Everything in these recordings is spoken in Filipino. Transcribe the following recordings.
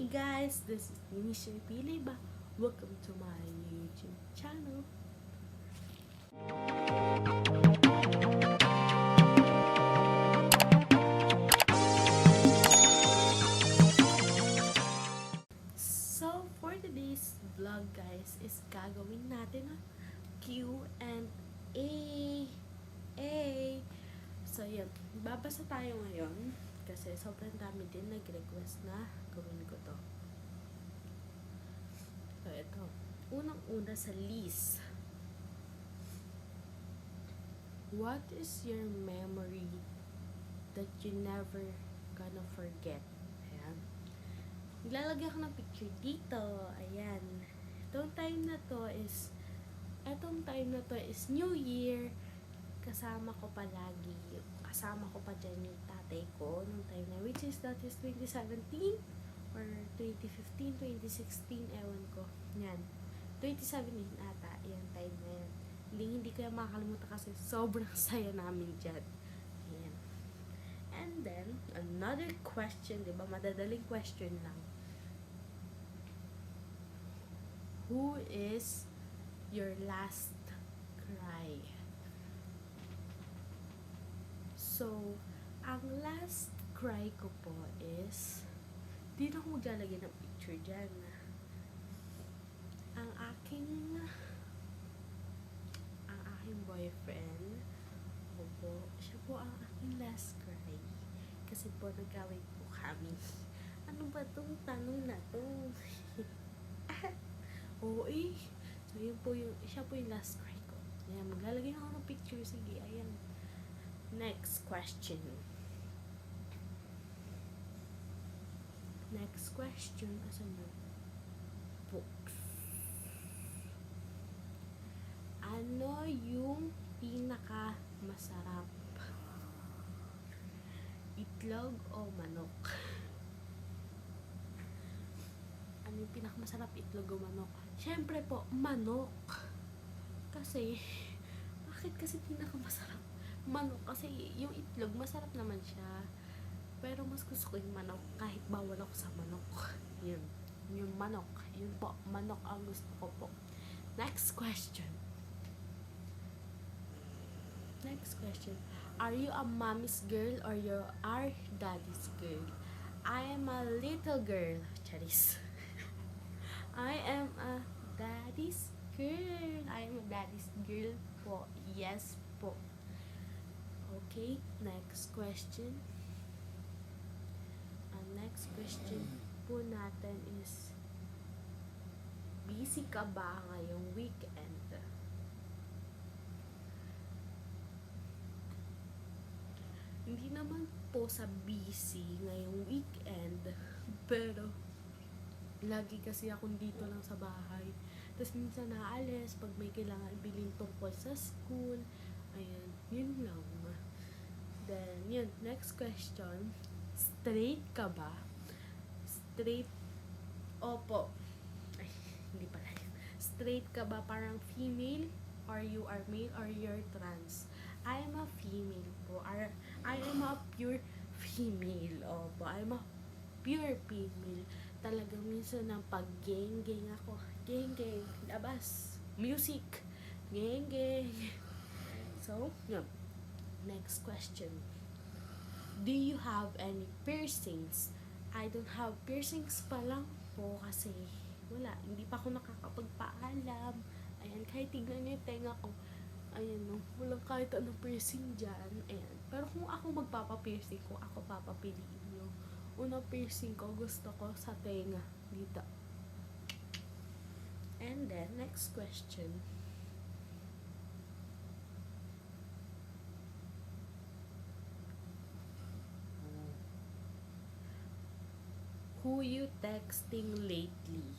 Hey guys, this is Nisha Piliba. Welcome to my YouTube channel. So, for today's vlog guys, is gagawin natin ang Q&A. So, yun. Babasa tayo ngayon kasi sobrang dami din nag-request na gawin ko to. So, ito. Unang-una sa list. What is your memory that you never gonna forget? Ayan. Nilalagay ako ng picture dito. Ayan. Etong time na to is New Year. Kasama ko pa dyan yung tatay ko nung time na, which is that is 2017 or 2015, 2016, ewan ko. Yan. 2017 ata, yan time na yan. Hindi ko yung makakalimutan kasi sobrang saya namin dyan. Ayan. And then, another question, diba? Madadaling question lang. Who is your last cry? So, ang last cry ko po is, dito ako maglalagay ng picture dyan. Ang aking boyfriend, siya po ang aking last cry. Kasi po, nag-away po kami. Ano ba tong tanong na to? Oo eh. So, siya po yung last cry ko. Ayan, maglalagay ako ng picture. Sige, ayan. Next question. Asan yun? Books. Ano yung pinaka masarap? Itlog o manok? Ano yung pinaka masarap? Itlog o manok? Syempre po, manok. Kasi, bakit kasi pinaka masarap? Manok. Kasi yung itlog, masarap naman siya. Pero mas gusto ko yung manok kahit bawal ako sa manok. Yun. Yung manok. Yun po. Manok ang gusto ko po. Next question. Are you a mommy's girl or you are daddy's girl? I am a little girl. Charis. I am a daddy's girl po. Yes po. Okay, next question. Ang next question po natin is, busy ka ba ngayong weekend? Hindi naman po sa busy ngayong weekend, pero lagi kasi akong dito lang sa bahay. Tapos minsan naalis pag may kailangan bilhin tungkol sa school. Ayan, yun lang. Then, yun, next question. Straight ka ba? Straight, opo. Ay, hindi pala yun. Straight ka ba parang female? Or you are male or you're trans? I am a female po. I am a pure female. Opo, I am a pure female. Talagang minsan ng pag-geng-geng ako. Geng-geng. Labas. Music. Geng-geng. So, yun. Next question. Do you have any piercings? I don't have piercings pa lang po kasi wala. Hindi pa ako nakakapagpaalam. Ayan, kahit tignan niyo yung tenga ko. Ayan, no, walang kahit anong piercing dyan. Ayan. Pero kung ako magpapa-piercing, kung ako papapiliin nyo, unang piercing ko, gusto ko sa tenga. Dito. And then, next question. Who you texting lately?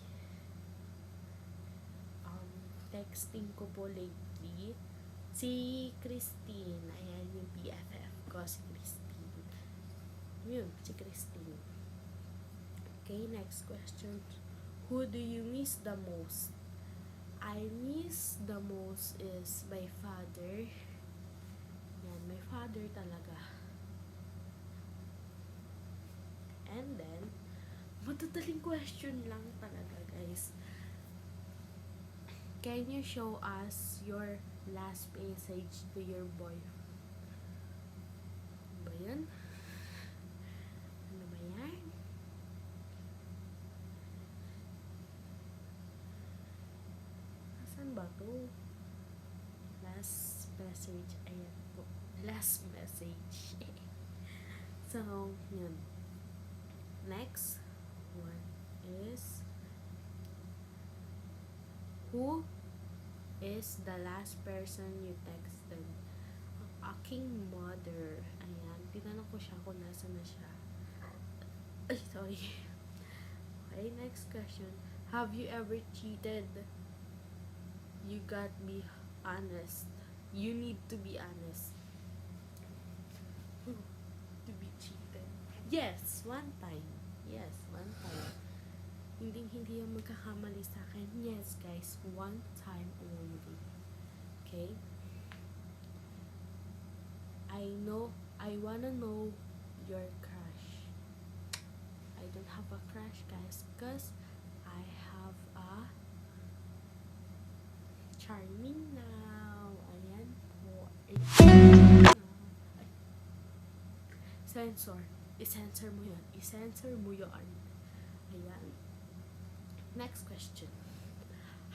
Texting ko po lately si Christine. Ayan yung BFF ko, si Christine. Yun, si Christine. Okay, next question. Who do you miss the most? I miss the most is my father. Yan, my father talaga. And then, Matataling question lang talaga, guys. Can you show us your last message to your boy? Ano ba yan? Ano ba yan? Asan ba to? Last message. Ayan po. Last message. So, yun. Next one is, who is the last person you texted? Ang aking mother. Ayan. Tinanong ko siya kung nasa na siya. Ay, sorry. Okay, next question. Have you ever cheated? You got be honest. You need to be honest. To be cheated. Yes, one time. Yes, one time. Hindi yung magkakamali sa akin. Yes, guys, one time only. Okay? I wanna know your crush. I don't have a crush, guys, because I have a charming now. Ayan po. Sensor. I-sensor mo yun. I-sensor mo yun. Ayan. Next question.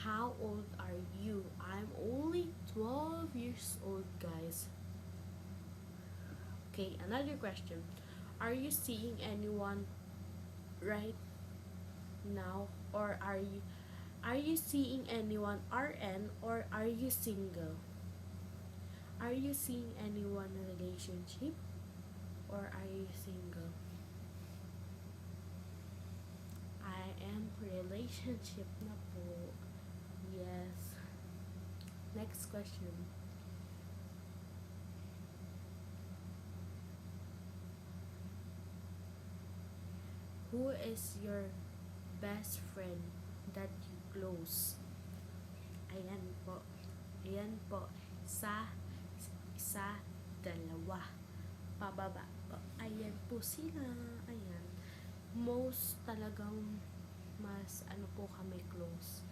How old are you? I'm only 12 years old, guys. Okay, another question. Are you seeing anyone right now, or are you seeing anyone RN, or are you single? Are you seeing anyone in a relationship, or are you single? I am relationship na po. Yes. Next question. Who is your best friend that you close? Ayan po. Ayan po. Isa, dalawa. Pababa po. Ayan po sila. Ayan. Most talagang mas po kami close.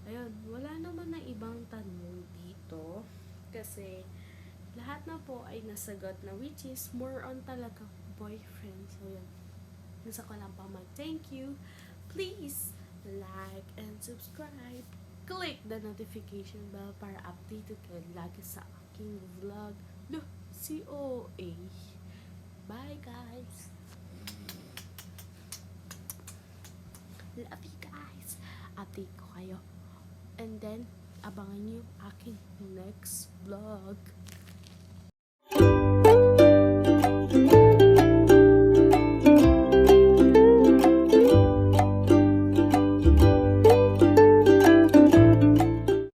Ayun, wala naman na ibang tanong dito. Kasi lahat na po ay nasagot na, which is more on talaga boyfriend. So yun. Gusto ko lang pa mag-thank you. Please like and subscribe. Click the notification bell para updated kayo lagi sa aking vlog. No, COA. Bye, guys. Love you guys. Update ko kayo. And then, abangan niyo yung aking next vlog.